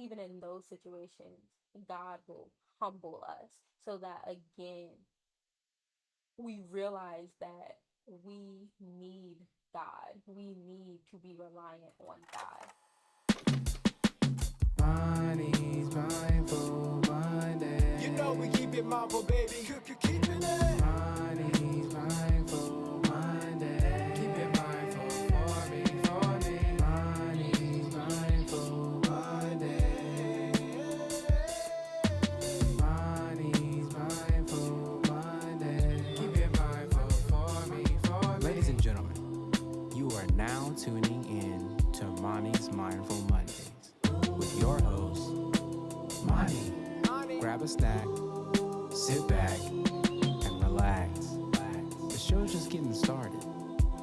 even in those situations, God will humble us so that again we realize that we need God. We need to be reliant on God. Money's mindful Monday. You know we keep it mindful, baby. Keeping it. Money's mindful Monday. Keep it mindful for me, for me. Money's mindful Monday. Money's mindful Monday. Keep it mindful for me, for me. Ladies and gentlemen, you are now tuning in to Money's Mindful Mondays with your host, Money. Grab a snack, sit back, and relax. The show's just getting started,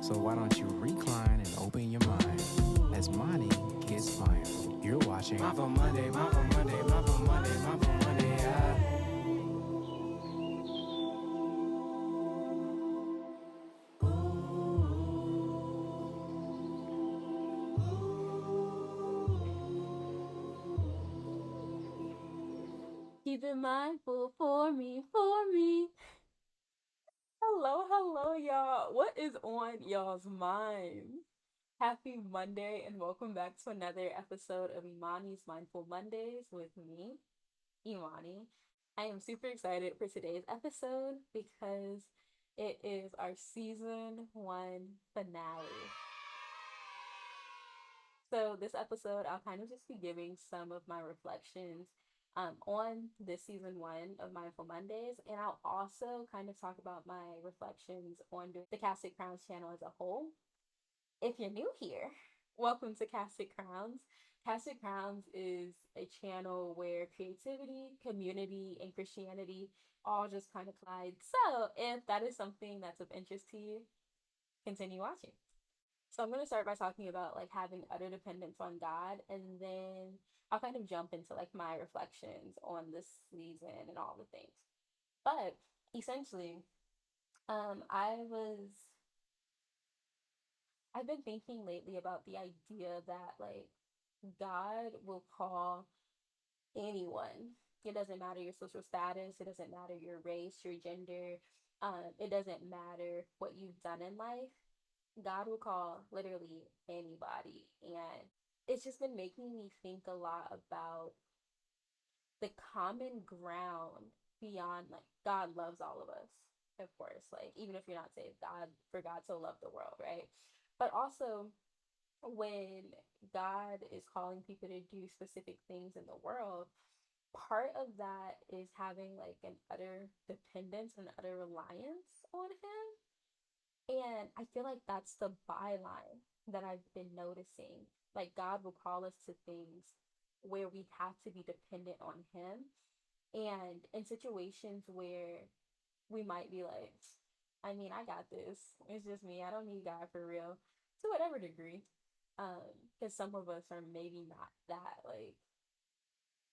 so why don't you recline and open your mind as Monty gets mindful. You're watching Mindful Monday, Mindful Monday, Mindful Monday, Mindful Monday. Keep it mindful for me, for me. Hello, hello, y'all. What is on y'all's mind? Happy Monday and welcome back to another episode of Imani's Mindful Mondays with me, Imani. I am super excited for today's episode because it is our season 1 finale. So, this episode, I'll kind of just be giving some of my reflections on this season 1 of Mindful Mondays, and I'll also kind of talk about my reflections on the Casket Crowns channel as a whole. If you're new here, welcome to Casket Crowns. Casket Crowns is a channel where creativity, community, and Christianity all just kind of collide. So, if that is something that's of interest to you, continue watching. So, I'm going to start by talking about like having utter dependence on God, and then I'll kind of jump into like my reflections on this season and all the things. But essentially, I was I've been thinking lately about the idea that like God will call anyone. It doesn't matter your social status, it doesn't matter your race, your gender, it doesn't matter what you've done in life. God will call literally anybody. And it's just been making me think a lot about the common ground beyond like God loves all of us, of course. Like, even if you're not saved, for God so loved the world, right? But also, when God is calling people to do specific things in the world, part of that is having like an utter dependence and utter reliance on Him. And I feel like that's the byline that I've been noticing. Like, God will call us to things where we have to be dependent on Him. And in situations where we might be like, I mean, I got this. It's just me. I don't need God for real to whatever degree. Because some of us are maybe not that like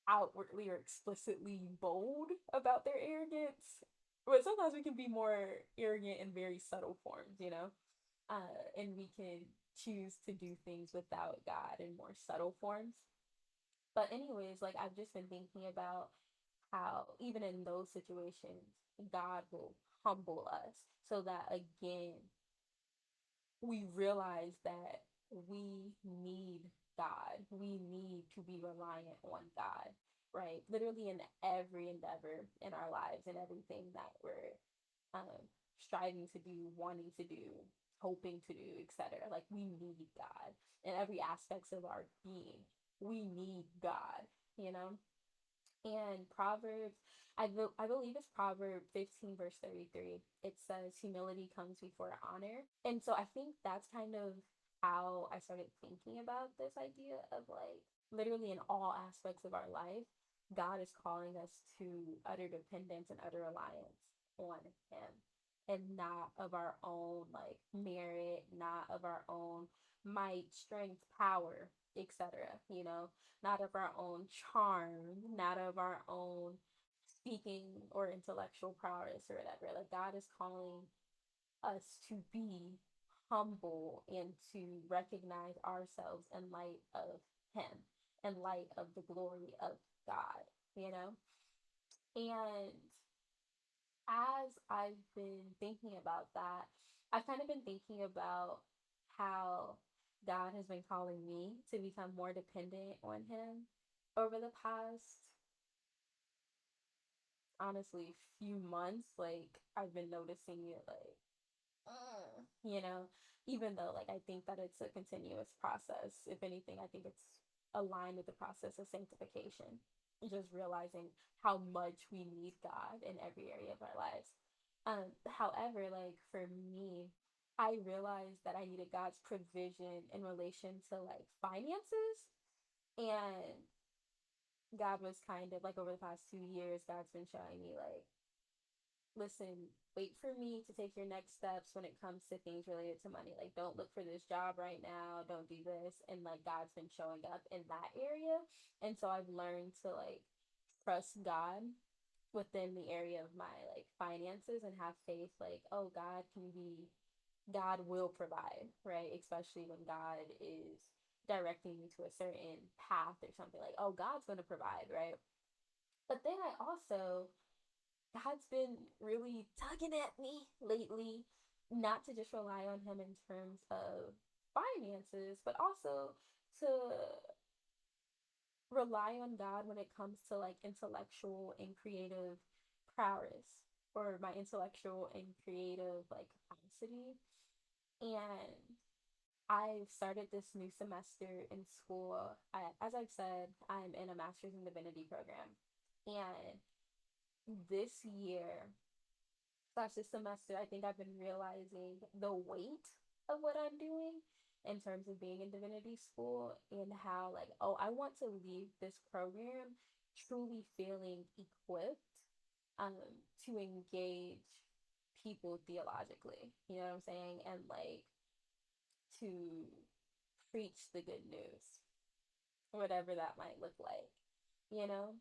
outwardly or explicitly bold about their arrogance, but sometimes we can be more arrogant in very subtle forms, you know? And we can choose to do things without God in more subtle forms. But, anyways, like I've just been thinking about how, even in those situations, God will humble us so that again we realize that we need God. We need to be reliant on God, right? Literally in every endeavor in our lives and everything that we're striving to do, wanting to do, hoping to do, etc. Like, we need God in every aspects of our being. We need God, you know? And Proverbs, I believe it's Proverb 15, verse 33. It says, humility comes before honor. And so I think that's kind of how I started thinking about this idea of like literally in all aspects of our life, God is calling us to utter dependence and utter reliance on Him, and not of our own like merit, not of our own might, strength, power, etc. You know, not of our own charm, not of our own speaking or intellectual prowess or whatever. Like, God is calling us to be humble and to recognize ourselves in light of Him. in light of the glory of God, you know? And as I've been thinking about that, I've kind of been thinking about how God has been calling me to become more dependent on Him over the past, honestly, few months. Like, I've been noticing it, like, you know, even though, like, I think that it's a continuous process. If anything, I think it's aligned with the process of sanctification, just realizing how much we need God in every area of our lives. However, like for me, I realized that I needed God's provision in relation to like finances. And God was kind of like over the past 2 years, God's been showing me like, listen, wait for me to take your next steps when it comes to things related to money. Like, don't look for this job right now. Don't do this. And like, God's been showing up in that area. And so I've learned to like trust God within the area of my like finances and have faith, like, oh, God will provide, right? Especially when God is directing me to a certain path or something, like, oh, God's going to provide, right? But then I also, God's been really tugging at me lately not to just rely on Him in terms of finances, but also to rely on God when it comes to like intellectual and creative prowess, or my intellectual and creative like capacity. And I've started this new semester in school. As I've said, I'm in a master's in divinity program. And this year, slash this semester, I think I've been realizing the weight of what I'm doing in terms of being in divinity school, and how like, oh, I want to leave this program truly feeling equipped um to engage people theologically. You know what I'm saying? And like to preach the good news, whatever that might look like, you know?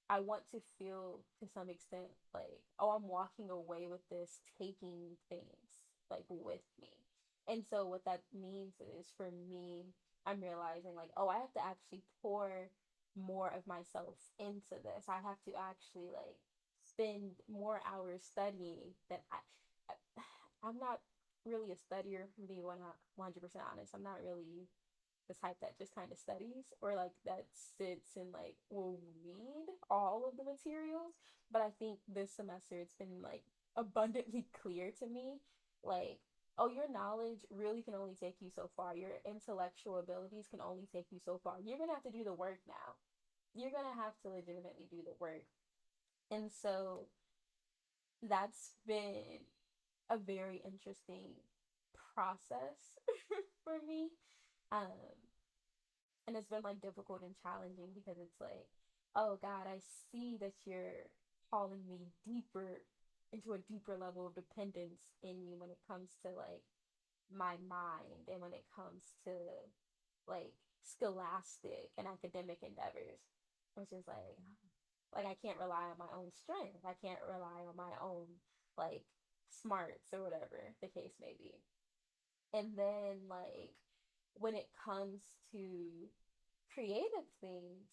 I want to feel to some extent like, oh, I'm walking away with this, taking things like with me. And so what that means is for me, I'm realizing like, oh, I have to actually pour more of myself into this. I have to actually like spend more hours studying than I'm not really a studier, to be 100% honest. I'm not really the type that just kind of studies or like that sits and like will read all of the materials. But I think this semester it's been like abundantly clear to me, like, oh, your knowledge really can only take you so far. Your intellectual abilities can only take you so far. You're gonna have to do the work now. You're gonna have to legitimately do the work. And so that's been a very interesting process for me. Um, and it's been like difficult and challenging because it's like, oh God, I see that you're calling me deeper into a deeper level of dependence in you when it comes to like my mind, and when it comes to like scholastic and academic endeavors, which is like I can't rely on my own strength. I can't rely on my own like smarts or whatever the case may be. And then like when it comes to creative things,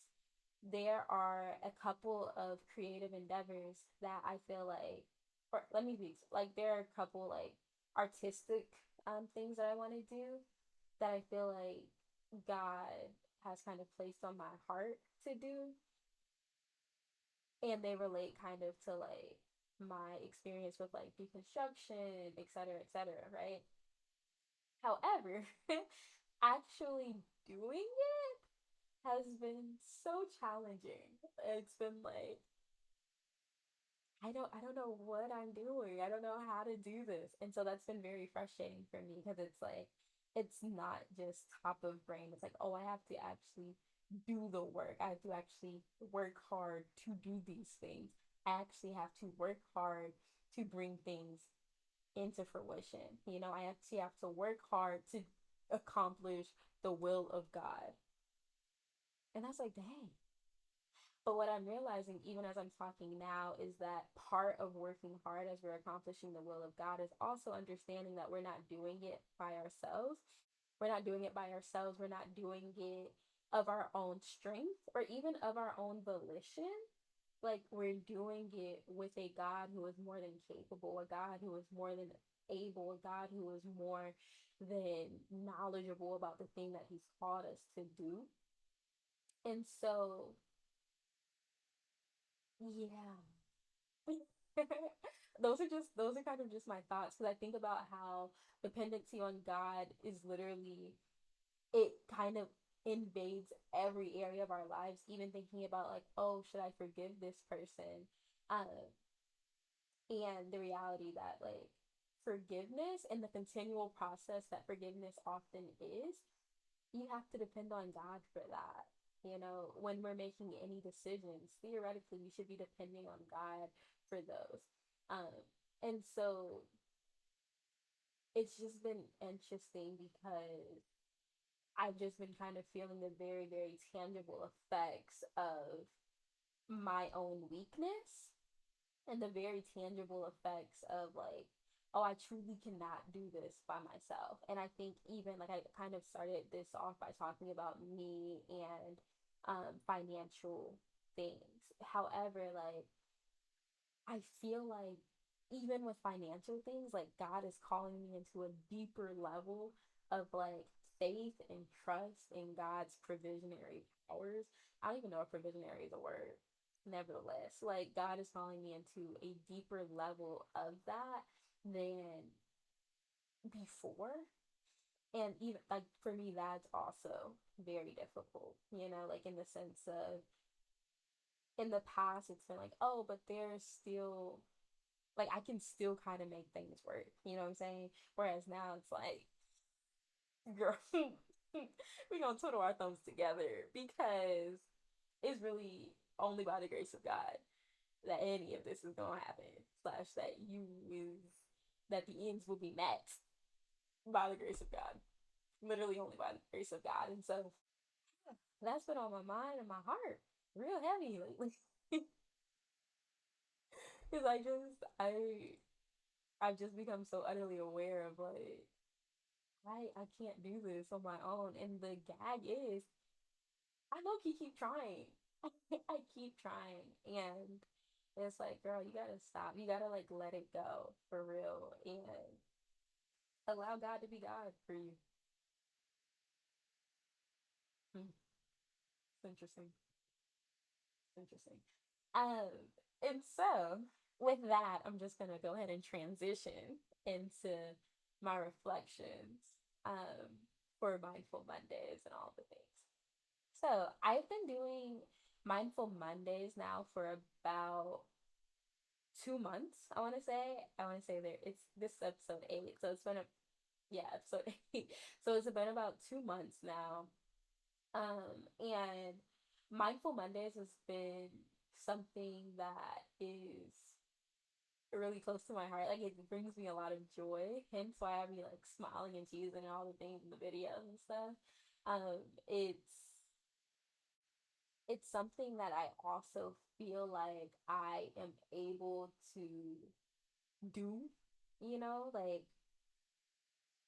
there are a couple of creative endeavors that I feel like, or let me be like, there are a couple like artistic things that I want to do that I feel like God has kind of placed on my heart to do, and they relate kind of to like my experience with like deconstruction, et cetera, right? However, actually doing it has been so challenging. It's been like, I don't know what I'm doing. I don't know how to do this. And so that's been very frustrating for me because it's like it's not just top of brain. It's like, oh, I have to actually do the work. I have to actually work hard to do these things. I actually have to work hard to bring things into fruition. You know, I actually have to work hard to accomplish the will of God. And that's like, dang. But what I'm realizing, even as I'm talking now, is that part of working hard as we're accomplishing the will of God is also understanding that we're not doing it by ourselves. We're not doing it by ourselves. We're not doing it of our own strength or even of our own volition. Like we're doing it with a God who is more than capable, a God who is more than able, a God who is more than knowledgeable about the thing that He's called us to do. And so, yeah. Those are kind of just my thoughts because I think about how dependency on God is literally it kind of invades every area of our lives, even thinking about like, oh, should I forgive this person? And the reality that like forgiveness and the continual process that forgiveness often is, you have to depend on God for that. You know, when we're making any decisions, theoretically, we should be depending on God for those. Um, and so it's just been interesting because I've just been kind of feeling the very, very tangible effects of my own weakness and the very tangible effects of like, oh, I truly cannot do this by myself. And I think even like I kind of started this off by talking about me and financial things. However, like I feel like even with financial things, like God is calling me into a deeper level of like faith and trust in God's provisionary powers. I don't even know if provisionary is a word. Nevertheless, like God is calling me into a deeper level of that than before. And even like for me, that's also very difficult, you know, like in the sense of in the past, it's been like, oh, but there's still like I can still kind of make things work. You know what I'm saying? Whereas now it's like, girl, we gonna twiddle our thumbs together because it's really only by the grace of God that any of this is gonna happen. Slash that you is that the ends will be met by the grace of God. Literally only by the grace of God. And so that's been on my mind and my heart real heavy lately. Because I've just become so utterly aware of like I can't do this on my own. And the gag is, I low key keep trying. I keep trying, and it's like, girl, you gotta stop. You gotta like let it go for real, and allow God to be God for you. Hmm. It's interesting. It's interesting. Um, and so with that, I'm just gonna go ahead and transition into my reflections for Mindful Mondays and all the things. So I've been doing Mindful Mondays now for about 2 months. I want to say there. It's this is episode 8, so it's been a yeah episode 8. So it's been about 2 months now. And Mindful Mondays has been something that is really close to my heart. Like it brings me a lot of joy. Hence why I be like smiling and cheesing and all the things in the videos and stuff. Um, it's something that I also feel like I am able to do, you know, like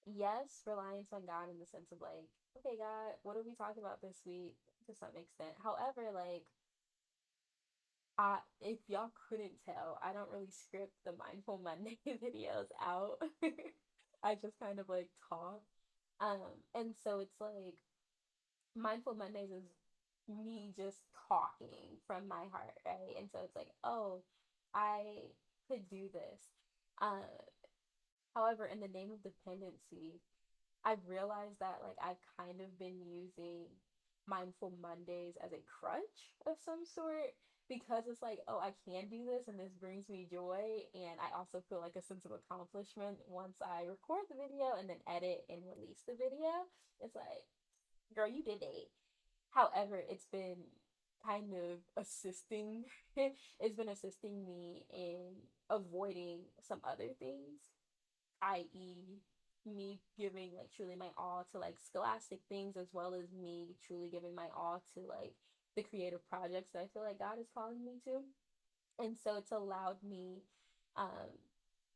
yes, reliance on God in the sense of like, okay, God, what did we talk about this week to some extent? However, like if y'all couldn't tell, I don't really script the Mindful Monday videos out. I just kind of like talk. And so it's like Mindful Mondays is me just talking from my heart, right? And so it's like, oh, I could do this. Uh, However, in the name of dependency, I've realized that like I've kind of been using Mindful Mondays as a crutch of some sort because it's like, oh, I can do this and this brings me joy. And I also feel like a sense of accomplishment once I record the video and then edit and release the video. It's like, girl, you did it. However, it's been kind of assisting, it's been assisting me in avoiding some other things, i.e., me giving like truly my all to like scholastic things as well as me truly giving my all to like the creative projects that I feel like God is calling me to. And so it's allowed me um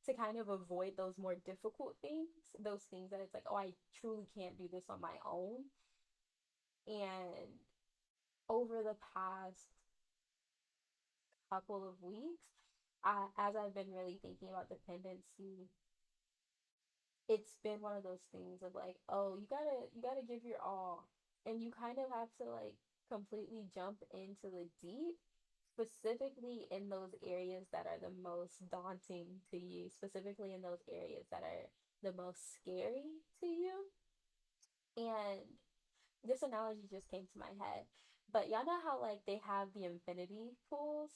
to kind of avoid those more difficult things, those things that it's like, oh, I truly can't do this on my own. And over the past couple of weeks, as I've been really thinking about dependency, it's been one of those things of like, oh, you gotta give your all, and you kind of have to like completely jump into the deep, specifically in those areas that are the most daunting to you, specifically in those areas that are the most scary to you. And this analogy just came to my head, but y'all know how like they have the infinity pools,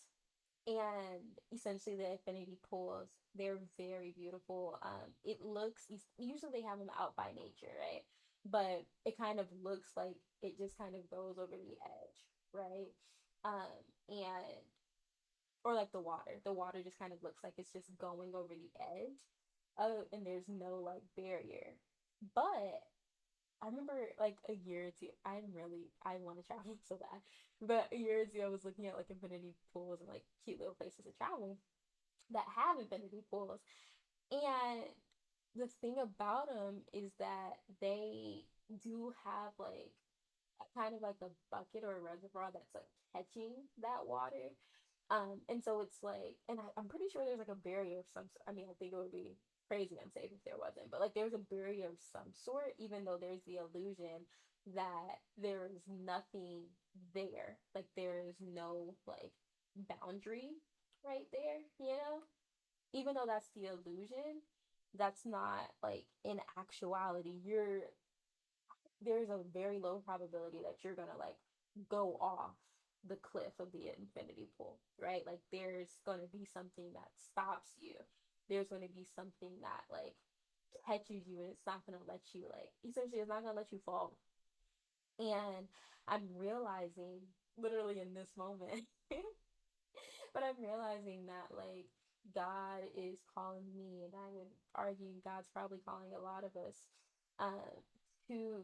and essentially the infinity pools, they're very beautiful. It looks, usually they have them out by nature, right? But it kind of looks like it just kind of goes over the edge, right? And or like the water just kind of looks like it's just going over the edge, and there's no like barrier. But I remember like a year or two. I want to travel so bad, but a year or two I was looking at like infinity pools and like cute little places to travel that have infinity pools. And the thing about them is that they do have like kind of like a bucket or a reservoir that's like catching that water. And so it's like, and I'm pretty sure there's like a barrier of some. I mean, I think it would be crazy unsafe if there wasn't, but like there's a barrier of some sort, even though there's the illusion that there's nothing there. Like there's no like boundary right there, you know? Even though that's the illusion, that's not like in actuality. There's a very low probability that you're gonna like go off the cliff of the infinity pool, right? Like there's gonna be something that stops you. There's gonna be something that like catches you, and it's not gonna let you like, essentially it's not gonna let you fall. And I'm realizing literally in this moment, but I'm realizing that like God is calling me, and I would argue God's probably calling a lot of us um, to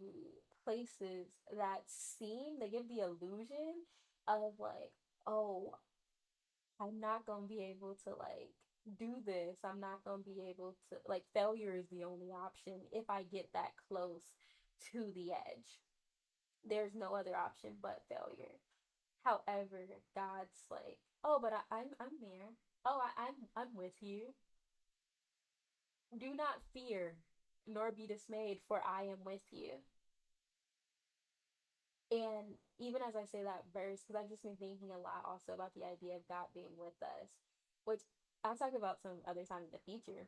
places that they give the illusion of like, oh, I'm not gonna be able to like do this. I'm not gonna be able to like, failure is the only option if I get that close to the edge. There's no other option but failure. However, God's like, oh, but I'm there. Oh, I'm with you. Do not fear, nor be dismayed, for I am with you. And even as I say that verse, because I've just been thinking a lot also about the idea of God being with us, which I'll talk about some other time in the future.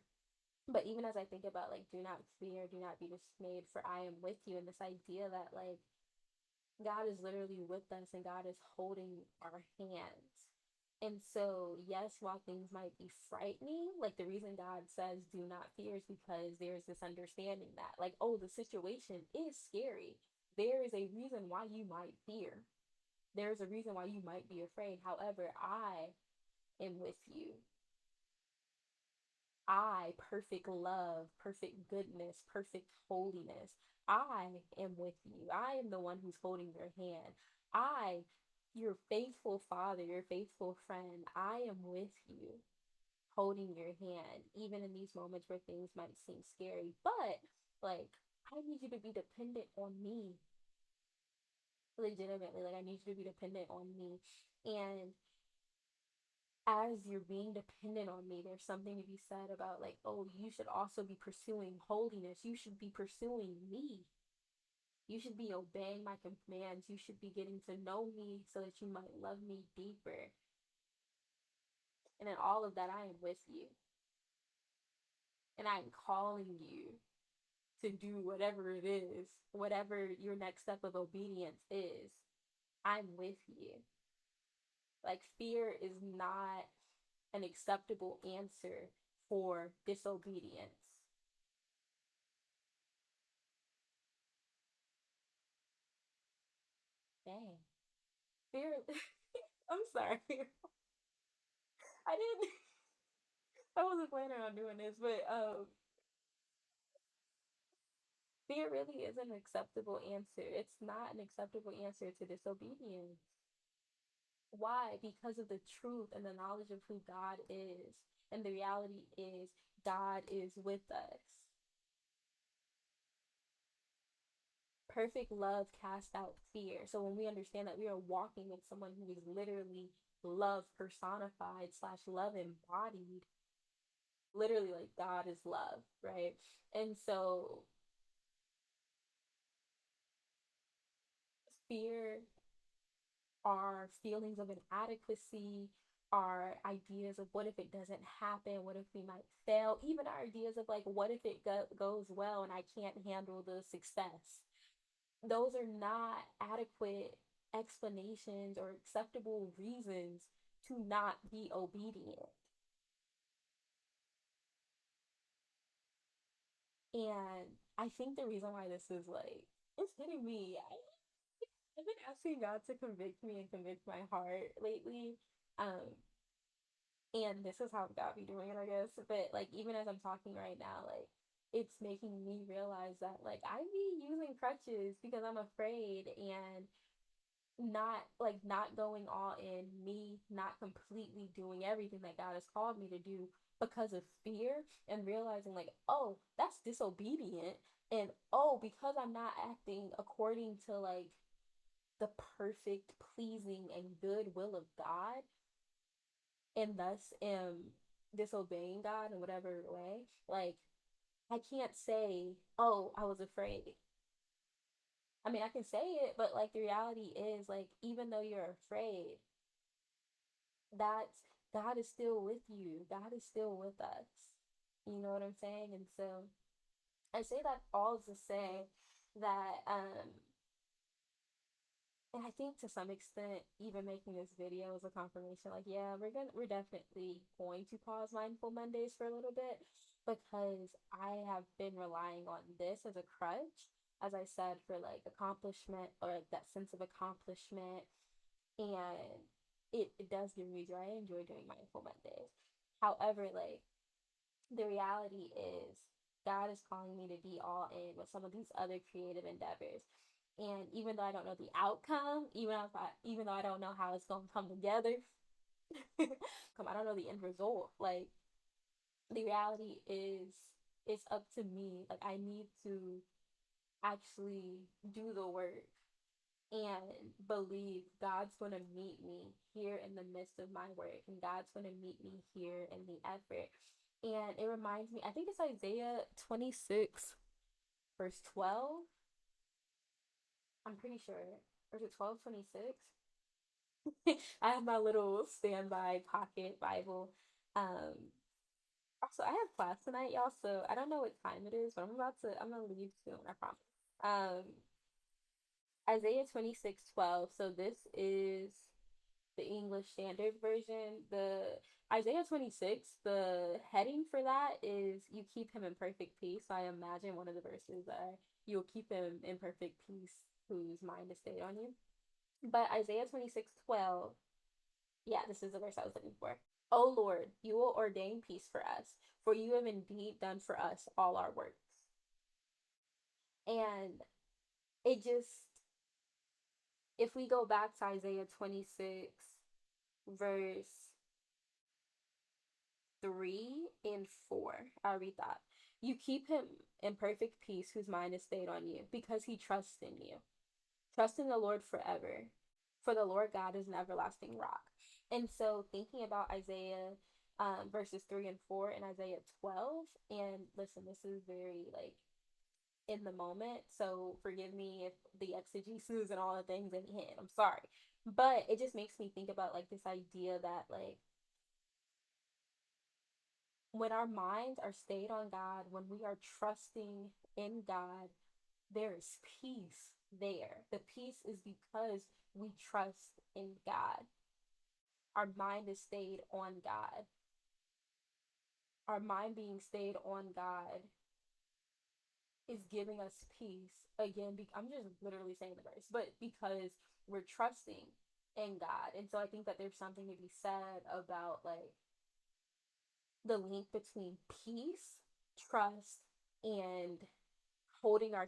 But even as I think about like, do not fear, do not be dismayed, for I am with you, and this idea that like God is literally with us and God is holding our hands. And so, yes, while things might be frightening, like the reason God says do not fear is because there's this understanding that, like, oh, the situation is scary. There is a reason why you might fear. There's a reason why you might be afraid. However, I am with you. I, perfect love, perfect goodness, perfect holiness, I am with you. I am the one who's holding your hand. I, your faithful father, your faithful friend, I am with you, holding your hand, even in these moments where things might seem scary. But, like, I need you to be dependent on me, legitimately. Like, I need you to be dependent on me. And as you're being dependent on me, there's something to be said about like, oh, you should also be pursuing holiness. You should be pursuing me. You should be obeying my commands. You should be getting to know me so that you might love me deeper. And in all of that, I am with you. And I'm calling you to do whatever it is, whatever your next step of obedience is. I'm with you. Like, fear is not an acceptable answer for disobedience. Dang. Fear. I'm sorry. I didn't. I wasn't planning on doing this, but fear really is an acceptable answer. It's not an acceptable answer to disobedience. Why? Because of the truth and the knowledge of who God is, and the reality is God is with us. perfect love casts out fear. So when we understand that we are walking with someone who is literally love personified slash love embodied, literally like God is love, right? And so fear, our feelings of inadequacy, our ideas of what if it doesn't happen, what if we might fail, even our ideas of like what if it goes well and I can't handle the success. Those are not adequate explanations or acceptable reasons to not be obedient. And I think the reason why this is like it's hitting me. I've been asking God to convict me and convict my heart lately. Um, and this is how God be doing it, I guess. But like even as I'm talking right now, like it's making me realize that like I be using crutches because I'm afraid and not going all in, me not completely doing everything that God has called me to do because of fear, and realizing like, oh, that's disobedient, and oh, because I'm not acting according to like the perfect, pleasing, and good will of God, and thus am disobeying God in whatever way, like I can't say, oh, I was afraid. I mean, I can say it, but like the reality is, like, even though you're afraid, that's God is still with you. God is still with us. You know what I'm saying? And so I say that all to say that and I think to some extent, even making this video is a confirmation. Like, yeah, we're definitely going to pause Mindful Mondays for a little bit because I have been relying on this as a crutch, as I said, for like accomplishment or like that sense of accomplishment, and it does give me joy. I enjoy doing Mindful Mondays. However, like the reality is God is calling me to be all in with some of these other creative endeavors. And even though I don't know the outcome, even though I don't know how it's going to come together, I don't know the end result. Like the reality is, it's up to me. Like I need to actually do the work and believe God's going to meet me here in the midst of my work, and God's going to meet me here in the effort. And it reminds me, I think it's Isaiah 26, verse 12. I'm pretty sure. Or is it 12:26? I have my little standby pocket Bible. Also, I have class tonight, y'all, so I don't know what time it is, but I'm gonna leave soon, I promise. Um, Isaiah 26:12. So this is the English Standard Version. The Isaiah 26, the heading for that is you keep him in perfect peace. So I imagine one of the verses are you'll keep him in perfect peace whose mind is stayed on you. But Isaiah 26:12, yeah, this is the verse I was looking for. O Lord, you will ordain peace for us, for you have indeed done for us all our works. And it just, if we go back to Isaiah 26, verse 3 and 4. I'll read that. You keep him in perfect peace whose mind is stayed on you because he trusts in you. Trust in the Lord forever, for the Lord God is an everlasting rock. And so, thinking about Isaiah verses 3 and 4 and Isaiah 12, and listen, this is very like in the moment. So, forgive me if the exegesis and all the things in the hand. I'm sorry. But it just makes me think about like this idea that like when our minds are stayed on God, when we are trusting in God, there is peace there. The peace is because we trust in God. Our mind is stayed on God. Our mind being stayed on God is giving us peace. Again, I'm just literally saying the verse, but because we're trusting in God. And so I think that there's something to be said about like the link between peace, trust, and holding our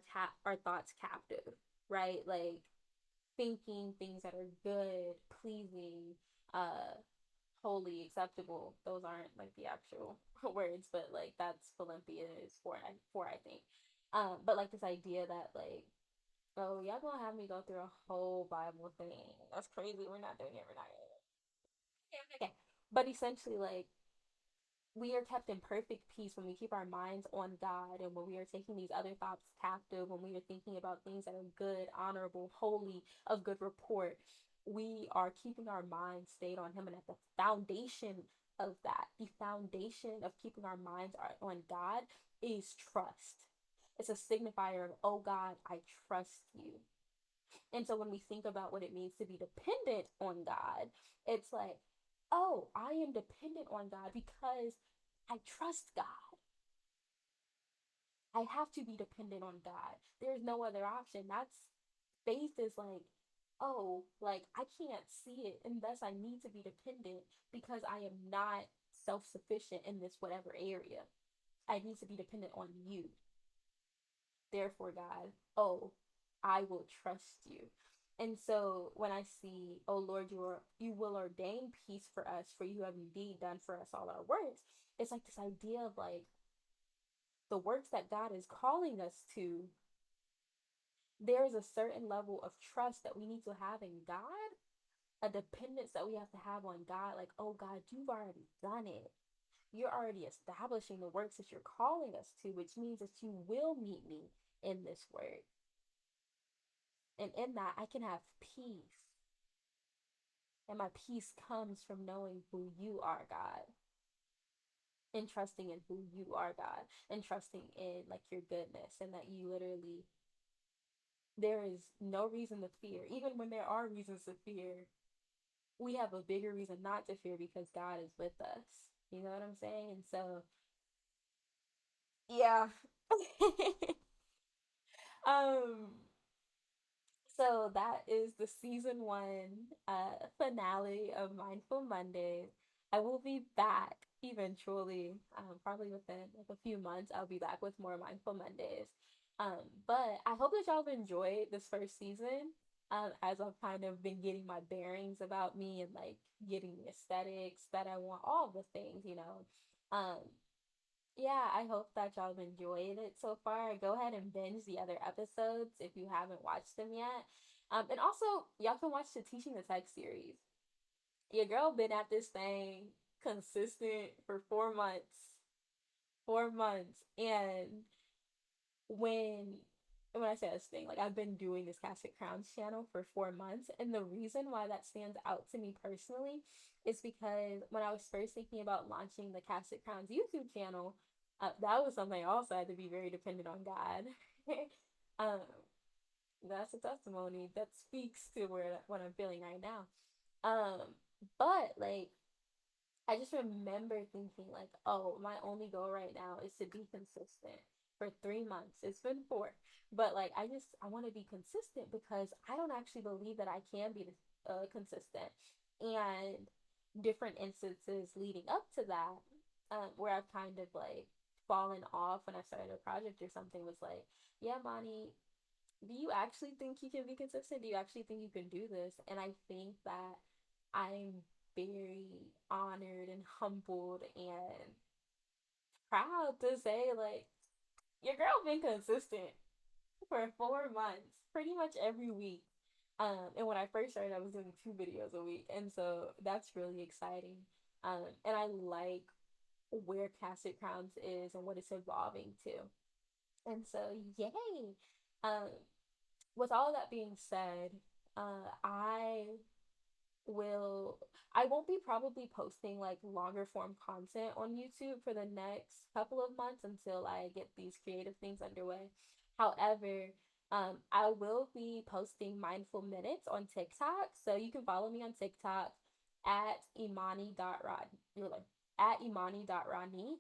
thoughts captive, right? Like thinking things that are good, pleasing, uh, holy, acceptable. Those aren't like the actual words, but like that's Philippians 4, I think. But like this idea that like Oh, y'all gonna have me go through a whole Bible thing. That's crazy. We're not doing it. We're not doing it. Okay, okay. But essentially, like, we are kept in perfect peace when we keep our minds on God and when we are taking these other thoughts captive, when we are thinking about things that are good, honorable, holy, of good report. We are keeping our minds stayed on Him. And at the foundation of that, the foundation of keeping our minds on God is trust. It's a signifier of, oh God, I trust you. And so when we think about what it means to be dependent on God, it's like, oh, I am dependent on God because I trust God. I have to be dependent on God. There's no other option. That's faith is like, oh, like I can't see it, and thus I need to be dependent because I am not self sufficient in this whatever area. I need to be dependent on you. Therefore, God, oh, I will trust you. And so when I see, oh Lord, you will ordain peace for us, for you have indeed done for us all our works. It's like this idea of like the works that God is calling us to, there is a certain level of trust that we need to have in God, a dependence that we have to have on God. Like, oh God, you've already done it. You're already establishing the works that you're calling us to, which means that you will meet me in this work. And in that, I can have peace. And my peace comes from knowing who you are, God, and trusting in who you are, God, and trusting in like your goodness, and that you literally, there is no reason to fear. Even when there are reasons to fear, we have a bigger reason not to fear because God is with us. You know what I'm saying? And so, yeah. um, So that is the season one finale of Mindful Mondays. I will be back eventually, probably within like a few months. I'll be back with more Mindful Mondays. But I hope that y'all have enjoyed this first season. As I've kind of been getting my bearings about me and like getting the aesthetics that I want, all the things, you know. Um, yeah, I hope that y'all have enjoyed it so far. Go ahead and binge the other episodes if you haven't watched them yet. And also, y'all can watch the Teaching the Tech series. Your girl been at this thing consistent for 4 months. 4 months. And when when I say this thing, like I've been doing this Casket Crowns channel for 4 months, and the reason why that stands out to me personally is because when I was first thinking about launching the Casket Crowns YouTube channel, that was something also I had to be very dependent on God. um, that's a testimony that speaks to where what I'm feeling right now. Um, but like I just remember thinking like, oh, my only goal right now is to be consistent for 3 months. It's been four, but like I want to be consistent because I don't actually believe that I can be consistent. And different instances leading up to that, where I've kind of like fallen off when I started a project or something was like, yeah, Monty, do you actually think you can be consistent? Do you actually think you can do this? And I think that I'm very honored and humbled and proud to say, like, your girl been consistent for 4 months, pretty much every week. And when I first started, I was doing 2 videos a week, and so that's really exciting. And I like where Casket Crowns is and what it's evolving to. And so, yay! Um, with all that being said, I will I won't be probably posting like longer form content on YouTube for the next couple of months until I get these creative things underway. However, I will be posting mindful minutes on TikTok. So you can follow me on TikTok at Imani.Rod at Imani.Rani.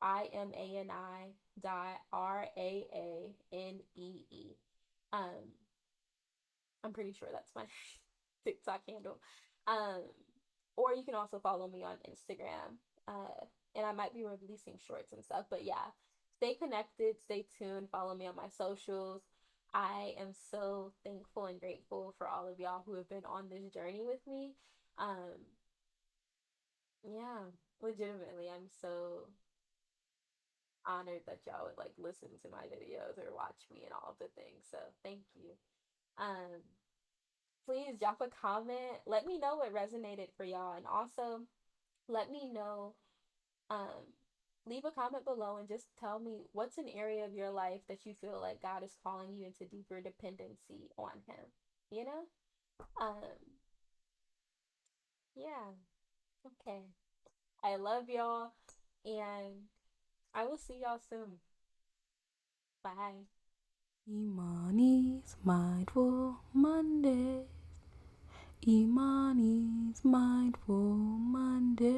IMANI dot RAANEE. Um, I'm pretty sure that's my TikTok handle. Um, or you can also follow me on Instagram. And I might be releasing shorts and stuff. But yeah, stay connected, stay tuned, follow me on my socials. I am so thankful and grateful for all of y'all who have been on this journey with me. Um, yeah, legitimately, I'm so honored that y'all would like listen to my videos or watch me and all of the things. So thank you. Um, please drop a comment. Let me know what resonated for y'all, and also let me know. Um, leave a comment below and just tell me what's an area of your life that you feel like God is calling you into deeper dependency on Him. You know. Yeah. Okay. I love y'all, and I will see y'all soon. Bye. Imani's Mindful Monday. Imani's Mindful Monday.